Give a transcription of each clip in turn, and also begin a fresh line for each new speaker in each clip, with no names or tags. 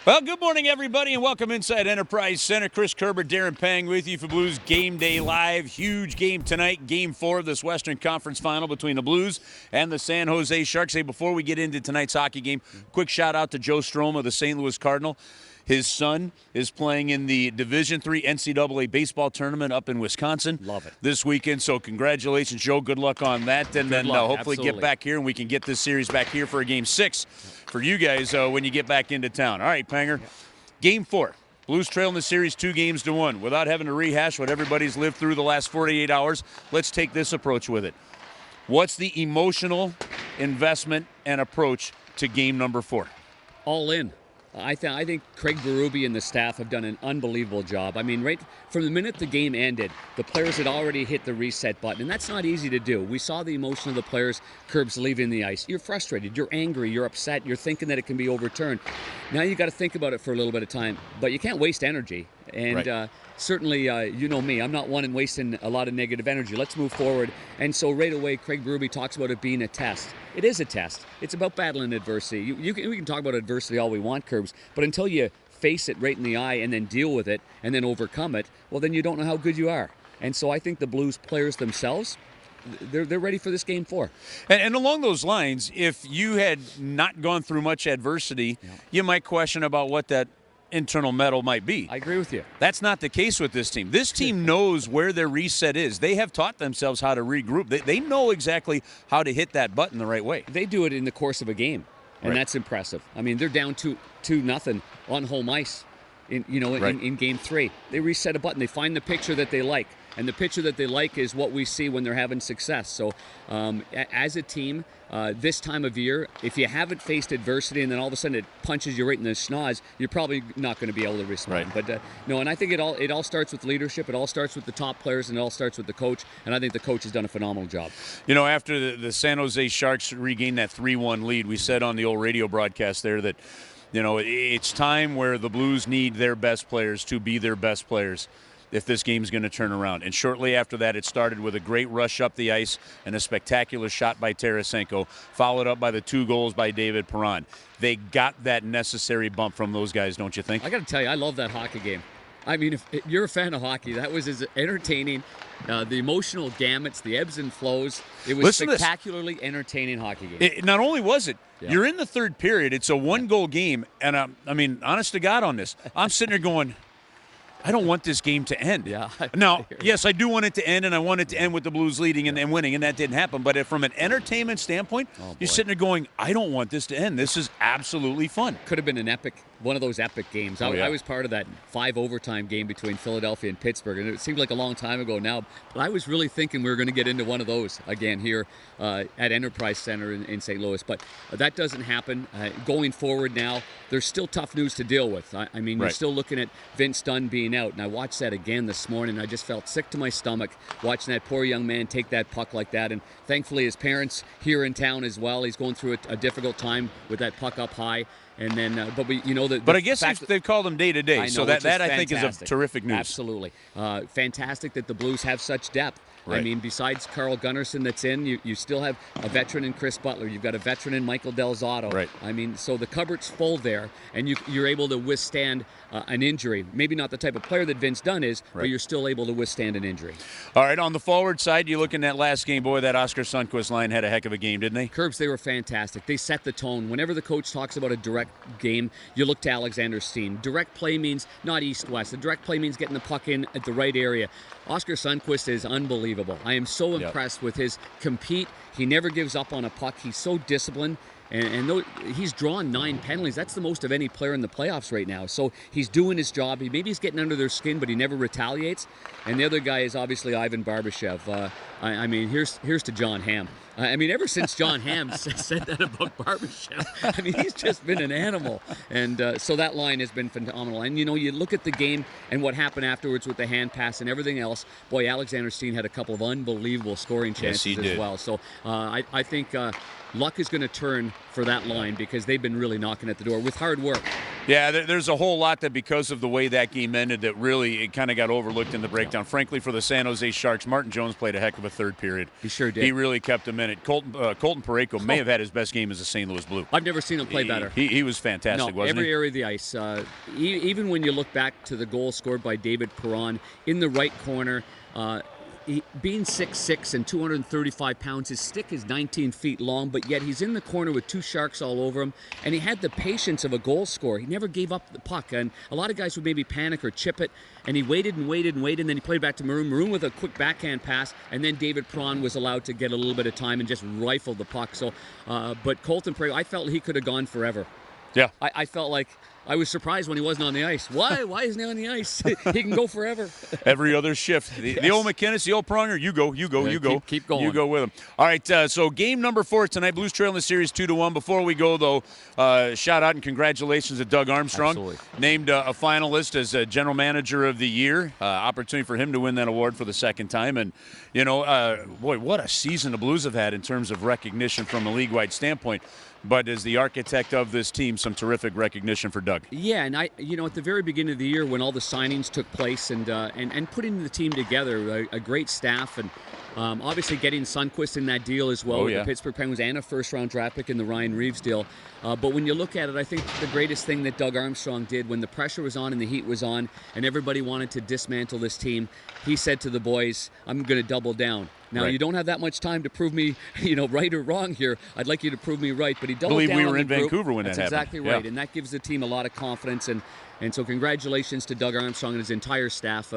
Well, good morning, everybody, and welcome inside Enterprise Center. Chris Kerber, Darren Pang with you for Blues Game Day Live. Huge game tonight, Game 4 of this Western Conference Final between the Blues and the San Jose Sharks. Hey, before we get into tonight's hockey game, quick shout-out to Joe Strome of the St. Louis Cardinal. His son is playing in the Division III NCAA baseball tournament up in Wisconsin.
Love it.
This weekend, so congratulations, Joe. Good luck on that. And then hopefully
Absolutely.
get back here and we can get this series back here for a Game 6 for you guys when you get back into town. All right, Panger. Game 4. Blues trail in the series 2-1. Without having to rehash what everybody's lived through the last 48 hours, let's take this approach with it. What's the emotional investment and approach to game number 4?
All in. I think Craig Berube and the staff have done an unbelievable job. I mean, right from the minute the game ended, the players had already hit the reset button, and that's not easy to do. We saw the emotion of the players, Kerbs leaving the ice. You're frustrated, you're angry, you're upset, you're thinking that it can be overturned. Now you got to think about it for a little bit of time, but you can't waste energy. And
right.
Certainly, you know me, I'm not one in wasting a lot of negative energy. Let's move forward. And so right away, Craig Berube talks about it being a test. It is a test. It's about battling adversity. We can talk about adversity all we want, Kerbs, but until you face it right in the eye and then deal with it and then overcome it, well, then you don't know how good you are. And so I think the Blues players themselves, they're ready for this Game 4.
And along those lines, if you had not gone through much adversity, you might question about what that internal medal might be.
I agree with you.
That's not the case with this team. This team knows where their reset is. They have taught themselves how to regroup. They know exactly how to hit that button the right way.
They do it in the course of a game, and
Right.
that's impressive. I mean, they're down 2-0 on home ice in Game 3. They reset a button. They find the picture that they like, and the picture that they like is what we see when they're having success. So as a team, this time of year, if you haven't faced adversity and then all of a sudden it punches you right in the schnoz, you're probably not going to be able to respond.
Right.
But no, and I think it all starts with leadership. It all starts with the top players, and it all starts with the coach. And I think the coach has done a phenomenal job.
You know, after the San Jose Sharks regained that 3-1 lead, we said on the old radio broadcast there that, you know, it's time where the Blues need their best players to be their best players if this game's going to turn around. And shortly after that, it started with a great rush up the ice and a spectacular shot by Tarasenko, followed up by the 2 goals by David Perron. They got that necessary bump from those guys, don't you think?
I got to tell you, I love that hockey game. I mean, if you're a fan of hockey, that was as entertaining. The emotional gamuts, the ebbs and flows. It was spectacularly entertaining hockey game.
Not only was it, you're in the third period. It's a 1-goal game. And, I mean, honest to God on this, I'm sitting there going, I don't want this game to end.
Yeah.
Now, yes, I do want it to end, and I want it to end with the Blues leading and winning, and that didn't happen. But from an entertainment standpoint, you're sitting there going, I don't want this to end. This is absolutely fun.
Could have been one of those epic games. I was part of that 5 overtime game between Philadelphia and Pittsburgh, and it seemed like a long time ago now. But I was really thinking we were going to get into one of those again here at Enterprise Center in St. Louis. But that doesn't happen. Going forward now, there's still tough news to deal with. I mean, you're still looking at Vince Dunn being out, and I watched that again this morning. I just felt sick to my stomach watching that poor young man take that puck like that. And thankfully, his parents here in town as well. He's going through a difficult time with that puck up high. And then, but
I guess they've called him day to day, so that I think is a terrific news.
Absolutely, fantastic that the Blues have such depth.
Right.
I mean, besides Carl Gunnarsson that's in, you still have a veteran in Chris Butler. You've got a veteran in Michael Del Zotto.
Right.
I mean, so the cupboard's full there, and you're able to withstand an injury. Maybe not the type of player that Vince Dunn is, but you're still able to withstand an injury.
All right, on the forward side, you look in that last game, boy, that Oscar Sundqvist line had a heck of a game, didn't they?
Kerbs, they were fantastic. They set the tone. Whenever the coach talks about a direct game, you look to Alexander Steen. Direct play means not east-west. The direct play means getting the puck in at the right area. Oscar Sundqvist is unbelievable. I am so impressed with his compete. He never gives up on a puck. He's so disciplined. And he's drawn 9 penalties. That's the most of any player in the playoffs right now. So he's doing his job. Maybe he's getting under their skin, but he never retaliates. And the other guy is obviously Ivan Barbashev. I mean, here's to John Hamm. I mean, ever since John Hamm said that about Barbashev, I mean, he's just been an animal. And so that line has been phenomenal. And, you know, you look at the game and what happened afterwards with the hand pass and everything else. Boy, Alexander Steen had a couple of unbelievable scoring chances as well. So I think luck is going to turn for that line because they've been really knocking at the door with hard work.
Yeah, there's a whole lot that because of the way that game ended that really it kind of got overlooked in the breakdown. Frankly, for the San Jose Sharks, Martin Jones played a heck of a third period.
He sure did.
He really kept them in it. Colton Parayko may have had his best game as a St. Louis Blue.
I've never seen him play better.
He was fantastic, wasn't
every
he?
area of the ice. Even when you look back to the goal scored by David Perron in the right corner, being 6'6" and 235 pounds, his stick is 19 feet long, but yet he's in the corner with two Sharks all over him, and he had the patience of a goal scorer. He never gave up the puck, and a lot of guys would maybe panic or chip it, and he waited and waited and waited, and then he played back to Maroon. Maroon with a quick backhand pass, and then David Perron was allowed to get a little bit of time and just rifle the puck. So, but Colton Parayko, I felt he could have gone forever.
Yeah.
I felt like I was surprised when he wasn't on the ice. Why isn't he on the ice? He can go forever.
Every other shift. The old McKinnis, the old Pronger, you go.
Keep going.
You go with him. All right, so game number 4 tonight, Blues trail in the series 2-1. Before we go, though, shout out and congratulations to Doug Armstrong.
Absolutely.
Named a finalist as a General Manager of the Year. Opportunity for him to win that award for the second time. And, boy, what a season the Blues have had in terms of recognition from a league-wide standpoint. But as the architect of this team, some terrific recognition for Doug.
Yeah, and at the very beginning of the year when all the signings took place and putting the team together, a great staff, and obviously getting Sundqvist in that deal as well,
Oh,
with
yeah.
the Pittsburgh Penguins and a first-round draft pick in the Ryan Reeves deal. But when you look at it, I think the greatest thing that Doug Armstrong did when the pressure was on and the heat was on and everybody wanted to dismantle this team, he said to the boys, I'm going to double down. Now,
Right.
You don't have that much time to prove me, right or wrong here. I'd like you to prove me right. But he doubled
believe
down
we
on
were
the
in
group.
Vancouver when
That's
that happened.
exactly right.
Yeah.
And that gives the team a lot of confidence. And so congratulations to Doug Armstrong and his entire staff.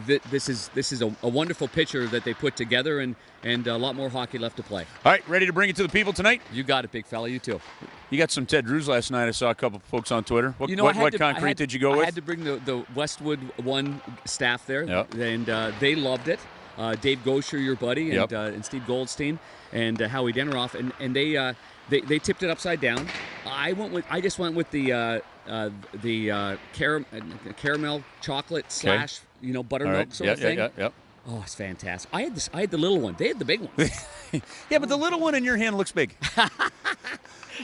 This is a wonderful picture that they put together, and a lot more hockey left to play.
All right, ready to bring it to the people tonight?
You got it, big fella. You too.
You got some Ted Drews last night. I saw a couple of folks on Twitter. What concrete did you go
I
with?
had to bring the Westwood One staff there,
Yep.
and they loved it. Dave Gosher, your buddy,
Yep.
and Steve Goldstein, and Howie Deneroff, and they tipped it upside down. I just went with the caramel chocolate / buttermilk sort of thing.
Yeah.
Oh, it's fantastic. I had the little one. They had the big one.
Yeah, but the little one in your hand looks big.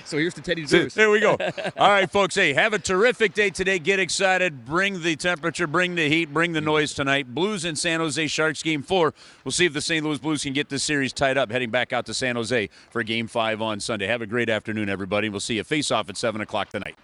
So here's to Teddy Drews.
There we go. All right, folks. Hey, have a terrific day today. Get excited. Bring the temperature. Bring the heat. Bring the noise tonight. Blues and San Jose Sharks Game 4. We'll see if the St. Louis Blues can get this series tied up heading back out to San Jose for Game 5 on Sunday. Have a great afternoon, everybody. We'll see you face-off at 7 o'clock tonight.